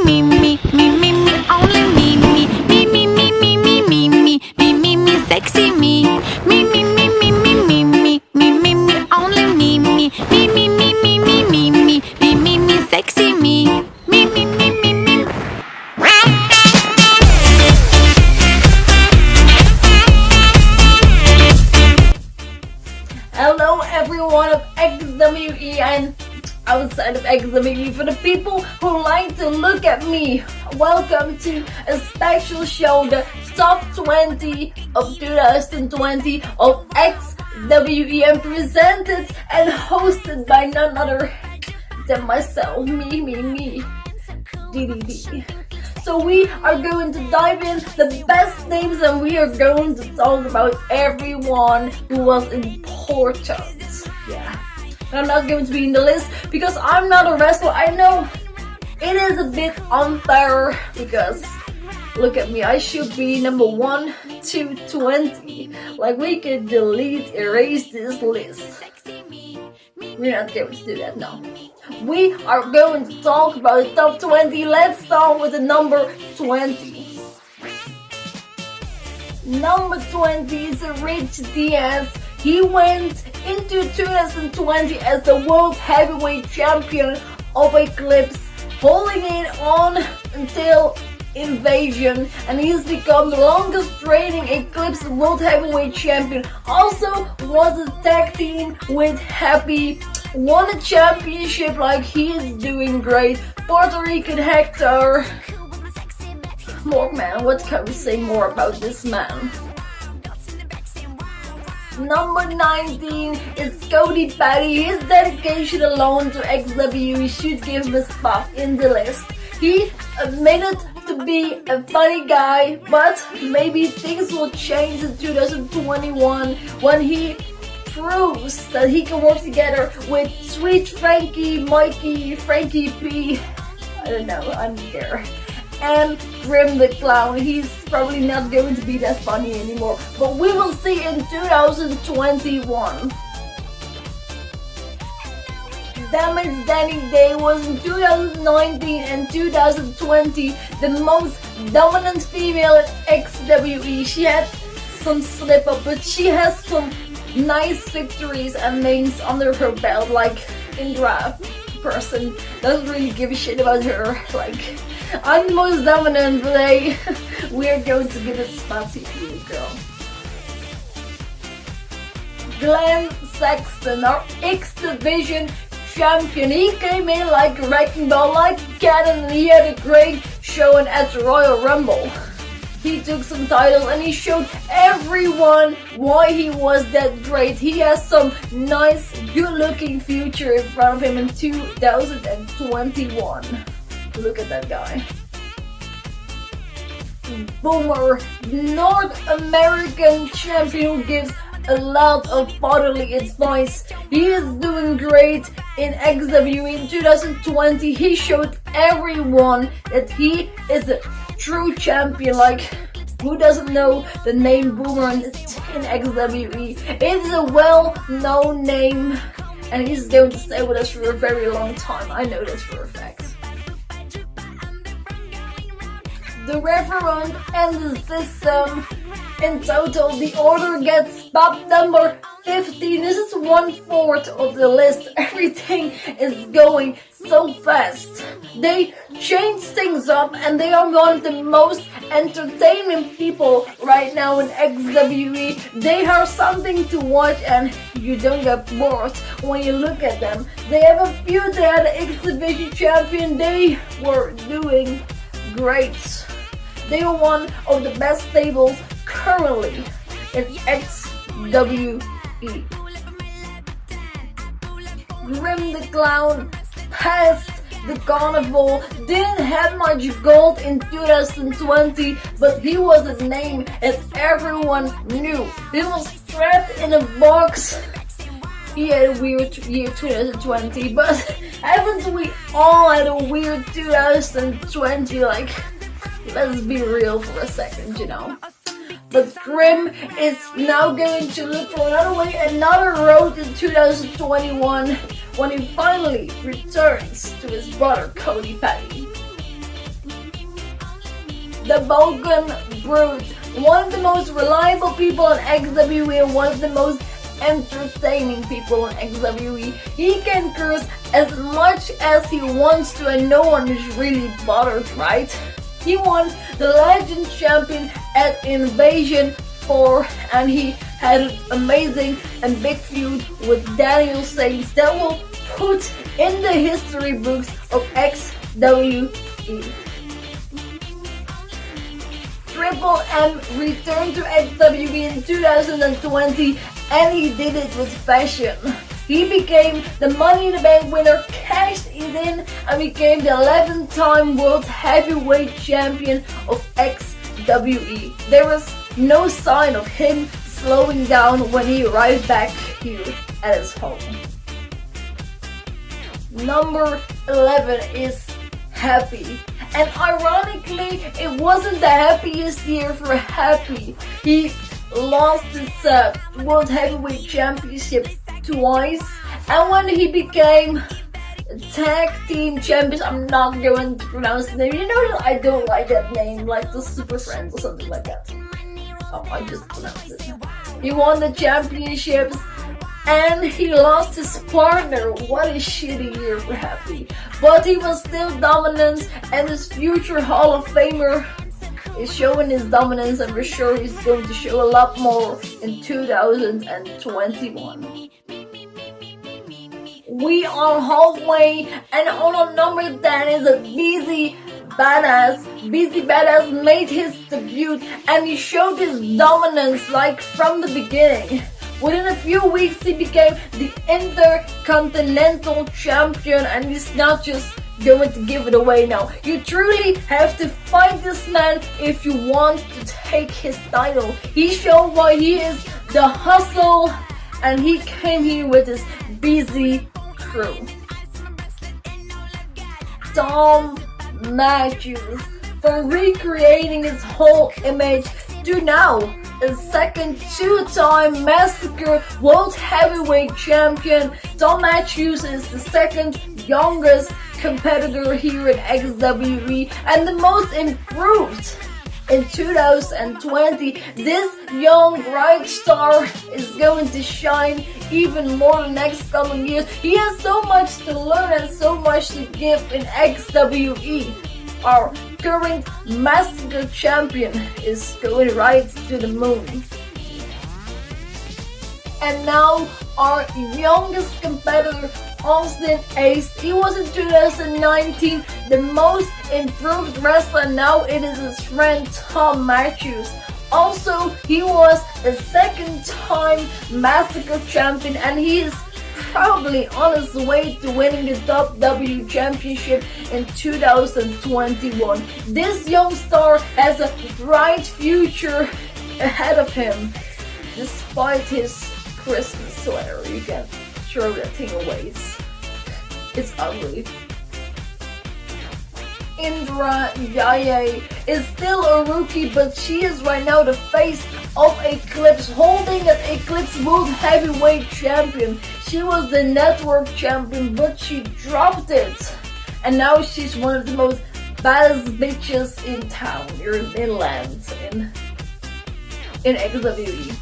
only me, sexy me, only me, sexy me. Hello everyone of XwE and outside of XwE, for the people who like to look at me, welcome to a special show, the Top 20 of 2020 of XwE, and presented and hosted by none other than myself, me, DiDiDi. So we are going to dive in the best names, and we are going to talk about everyone who was important. Yeah. I'm not going to be in the list because I'm not a wrestler. I know it is a bit unfair because look at me, I should be number 1 to 20. Like, we could erase this list. We're not going to do that, no. We are going to talk about the top 20. Let's start with the number 20. Number 20 is Rich Diaz. He went into 2020 as the World Heavyweight Champion of Eclipse, holding it on until Invasion, and he's become the longest reigning Eclipse World Heavyweight Champion. Also was a tag team with Happy, won a championship, like, he is doing great. Puerto Rican Hector. More man, what can we say more about this man? Number 19 is Cody Patty. His dedication alone to XwE should give him a spot in the list. He admitted to be a funny guy, but maybe things will change in 2021 when he proves that he can work together with Sweet Frankie, Mikey, Frankie P. I don't know, I'm there. And Grim the Clown. He's probably not going to be that funny anymore, but we will see in 2021. Damage Danny Day was in 2019 and 2020 the most dominant female in XwE. She had some slip up, but she has some nice victories and names under her belt. Like, Indra person doesn't really give a shit about her. Like, I'm the most dominant, but hey, we're going to give it spot to you, girl. Glenn Sexton, our X Division champion. He came in like a wrecking ball, like a cannon, and he had a great showing at the Royal Rumble. He took some titles and he showed everyone why he was that great. He has some nice, good-looking future in front of him in 2021. Look at that guy. Boomer, North American champion who gives a lot of fatherly advice. He is doing great in XwE in 2020. He showed everyone that he is a true champion. Like, who doesn't know the name Boomer in XwE? It's a well-known name, and he's going to stay with us for a very long time. I know this for a fact. The Reverend and the System. In total, the order gets spot number 15. This is 1/4 of the list. Everything is going so fast. They change things up, and they are one of the most entertaining people right now in XwE. They are something to watch, and you don't get bored when you look at them. They have a feud. They had an X Division champion. They were doing great. They are one of the best stables currently in XwE. Grim the Clown passed the carnival, didn't have much gold in 2020, but he was a name that everyone knew. He was trapped in a box. He had a weird year 2020, but haven't we all had a weird 2020? Like, let's be real for a second, you know. But Grim is now going to look for another way, another road in 2021 when he finally returns to his brother Cody Patty. the Balkan Brute, one of the most reliable people in XWE and one of the most entertaining people in XWE. He can curse as much as he wants to and no one is really bothered, right? He won the Legend Champion at Invasion 4 and he had an amazing and big feud with Daniel Saints that will put in the history books of XWE. Triple M returned to XWE in 2020 and he did it with passion. He became the Money in the Bank winner, cashed it in and became the 11th-time World Heavyweight Champion of XWE. There was no sign of him slowing down when he arrived back here at his home. Number 11 is Happy. And ironically, it wasn't the happiest year for Happy. He lost his World Heavyweight Championship twice, and when he became Tag Team Champions, I'm not going to pronounce the name. You know that I don't like that name, like the Super Friends or something like that. Oh, I just pronounced it. He won the championships and he lost his partner. What a shitty year for Happy. But he was still dominant and his future Hall of Famer is showing his dominance and we're sure he's going to show a lot more in 2021. We are halfway and on number 10 is a Busy Badass. Busy Badass made his debut and he showed his dominance like from the beginning. Within a few weeks he became the Intercontinental Champion and he's not just going to give it away now. You truly have to fight this man if you want to take his title. He showed why he is the Hustle and he came here with his Busy crew. Tom Matthews, for recreating his whole image to now a second two-time Massacre World Heavyweight Champion. Tom Matthews is the second youngest competitor here in XWE and the most improved. In 2020, this young bright star is going to shine even more the next coming years. He has so much to learn and so much to give in XWE. Our current Massacre champion is going right to the moon. And now our youngest competitor, Austin Ace. He was in 2019 the most improved wrestler. Now it is his friend Tom Matthews. Also, he was a second-time Massacre champion and he is probably on his way to winning the WWE Championship in 2021. This young star has a bright future ahead of him. Despite his Christmas sweater, you can throw that thing away. It's ugly. Indra Yaye is still a rookie, but she is right now the face of Eclipse, holding an Eclipse World Heavyweight Champion. She was the network champion, but she dropped it. And now she's one of the most baddest bitches in town, or in land, in XWE.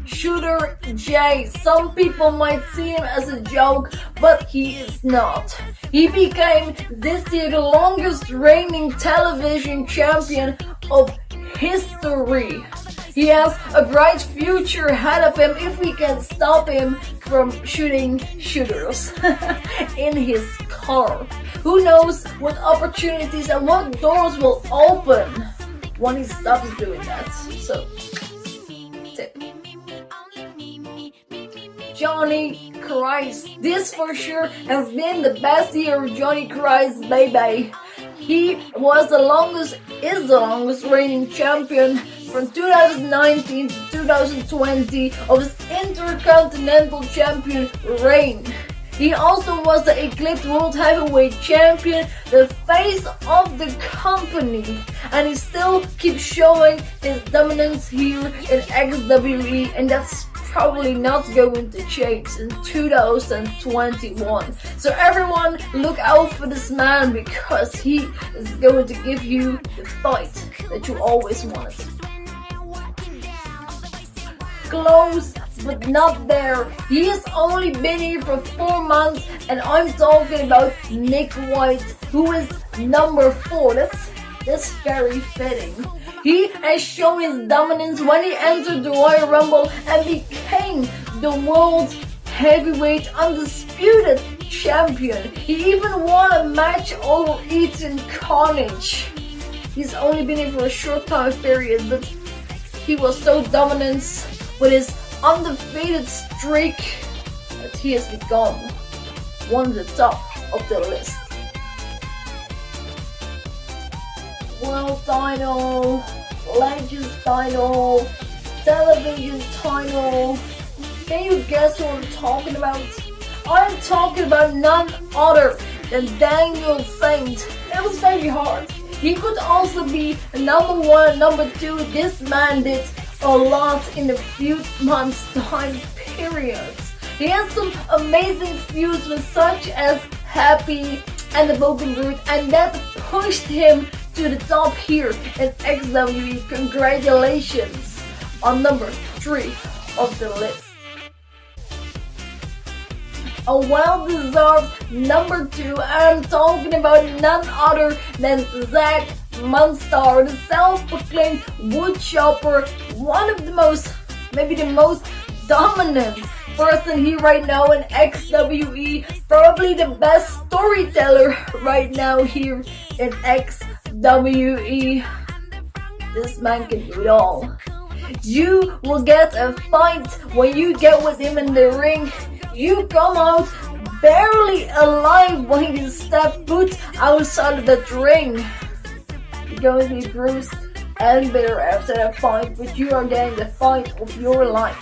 Shooter J. Some people might see him as a joke, but he is not. He became this year the longest reigning television champion of history. He has a bright future ahead of him if we can stop him from shooting shooters in his car. Who knows what opportunities and what doors will open when he stops doing that. So, tip. Johnny Christ. This for sure has been the best year of Johnny Christ, baby. He was is the longest reigning champion from 2019 to 2020 of his Intercontinental Champion reign. He also was the Eclipse World Heavyweight Champion, the face of the company, and he still keeps showing his dominance here in XWE, and that's probably not going to change in 2021. So everyone, look out for this man because he is going to give you the fight that you always wanted. Close, but not there. He has only been here for 4 months, and I'm talking about Nick White, who is number 4. That's very fitting. He has shown his dominance when he entered the Royal Rumble and became the world heavyweight undisputed champion. He even won a match over Ethan Carnage. He's only been here for a short time period, but he was so dominant with his undefeated streak that he has become one of the top of the list. World title, Legends title, television title. Can you guess what I'm talking about? I'm talking about none other than Daniel Saint. It was very hard. He could also be number 1, number 2. This man did a lot in a few months time periods. He has some amazing feuds with such as Happy and the Broken Root, and that pushed him to the top here in XwE. Congratulations on number 3 of the list. A well-deserved number 2, I'm talking about none other than Zach Munstar, the self-proclaimed woodchopper, one of the most, maybe the most dominant person here right now in XwE, probably the best storyteller right now here in XwE. This man can do it all. You will get a fight when you get with him in the ring. You come out barely alive when you step foot outside of that ring. You're going to be bruised and bitter after that fight, but you are getting the fight of your life.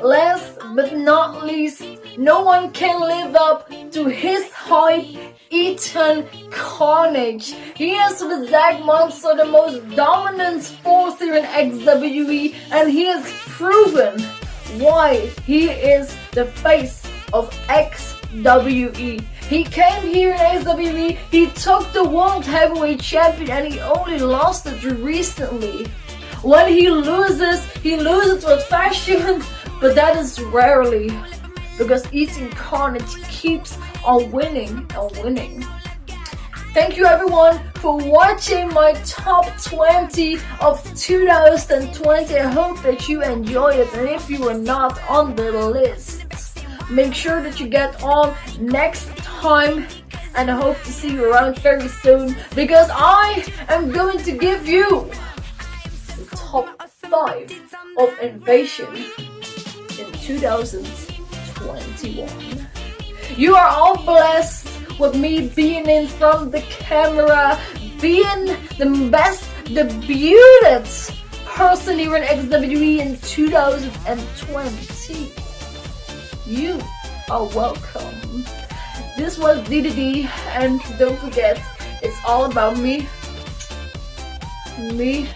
Last but not least, no one can live up to his hype, Ethan Carnage. He is with Zach Monster the most dominant force here in XwE, and he has proven why he is the face of XwE. He came here in XwE, he took the World Heavyweight Champion, and he only lost it recently. When he loses with fashion, but that is rarely, because Ethan Carnage keeps on winning and winning. Thank you everyone for watching my top 20 of 2020. I hope that you enjoy it, and if you are not on the list, make sure that you get on next time, and I hope to see you around very soon, because I am going to give you the top 5 of Invasion in 2021. You are all blessed with me being in front of the camera, being the best debuted person here in XwE in 2020. You are welcome. This was DiDiDi, and don't forget, it's all about me. Me